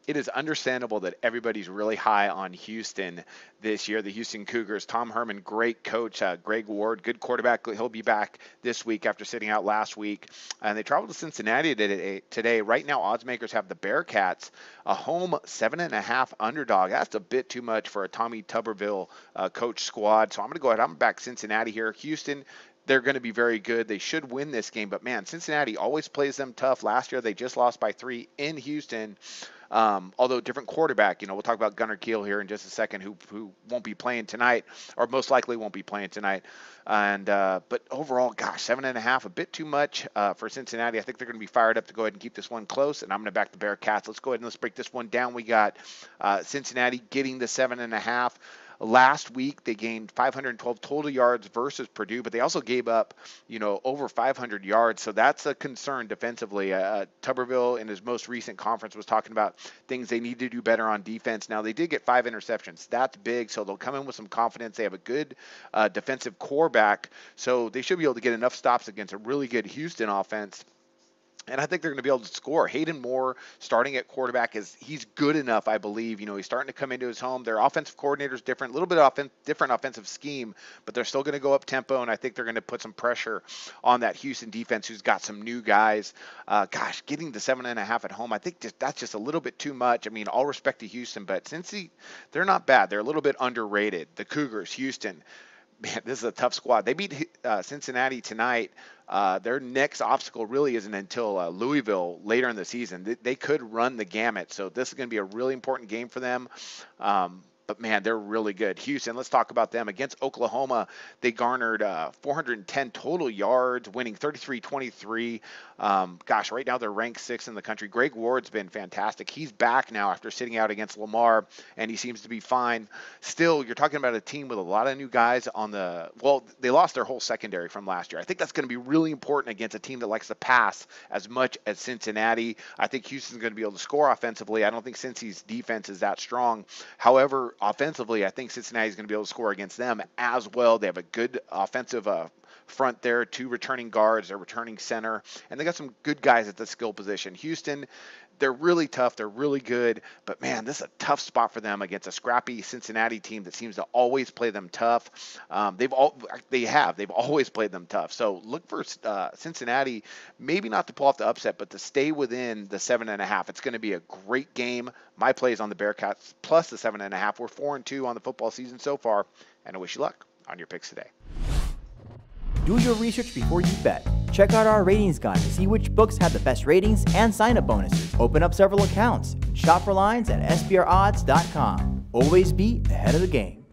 It is understandable that everybody's really high on Houston this year. The Houston Cougars, Tom Herman, great coach. Greg Ward, good quarterback. He'll be back this week after sitting out last week. And they traveled to Cincinnati today. Right now, odds makers have the Bearcats a home 7.5 underdog. That's a bit too much for a Tommy Tuberville coach squad. So I'm going to go ahead. I'm back Cincinnati here. Houston, they're going to be very good. They should win this game. But, man, Cincinnati always plays them tough. Last year, they just lost by 3 in Houston. Although different quarterback, we'll talk about Gunnar Kiel here in just a second, who won't be playing tonight, or most likely won't be playing tonight. And but overall, gosh, 7.5, a bit too much for Cincinnati. I think they're going to be fired up to go ahead and keep this one close, and I'm going to back the Bearcats. Let's go ahead and let's break this one down. We got Cincinnati getting the 7.5. Last week, they gained 512 total yards versus Purdue, but they also gave up, over 500 yards. So that's a concern defensively. Tuberville, in his most recent conference, was talking about things they need to do better on defense. Now, they did get 5 interceptions. That's big, so they'll come in with some confidence. They have a good defensive core back, so they should be able to get enough stops against a really good Houston offense. And I think they're going to be able to score. Hayden Moore, starting at quarterback, he's good enough, I believe. He's starting to come into his home. Their offensive coordinator's different, a little bit of different offensive scheme, but they're still going to go up tempo, and I think they're going to put some pressure on that Houston defense, who's got some new guys. Getting the 7.5 at home, I think that's just a little bit too much. I mean, all respect to Houston, but they're not bad. They're a little bit underrated. The Cougars, Houston. Man, this is a tough squad. They beat Cincinnati tonight. Their next obstacle really isn't until Louisville later in the season. They could run the gamut, so this is going to be a really important game for them. But, man, they're really good. Houston, let's talk about them. Against Oklahoma, they garnered 410 total yards, winning 33-23. Right now they're ranked 6th in the country. Greg Ward's been fantastic. He's back now after sitting out against Lamar, and he seems to be fine. Still, you're talking about a team with a lot of new guys they lost their whole secondary from last year. I think that's going to be really important against a team that likes to pass as much as Cincinnati. I think Houston's going to be able to score offensively. I don't think Cincy's defense is that strong. However, offensively, I think Cincinnati's going to be able to score against them as well. They have a good offensive front there, 2 returning guards, a returning center, and they got some good guys at the skill position. Houston, they're really tough. They're really good, but man, this is a tough spot for them against a scrappy Cincinnati team that seems to always play them tough. They've always played them tough. So look for Cincinnati, maybe not to pull off the upset, but to stay within the 7.5. It's going to be a great game. My play is on the Bearcats plus the 7.5. We're 4-2 on the football season so far, and I wish you luck on your picks today. Do your research before you bet. Check out our ratings guide to see which books have the best ratings and sign-up bonuses. Open up several accounts and shop for lines at sbrodds.com. Always be ahead of the game.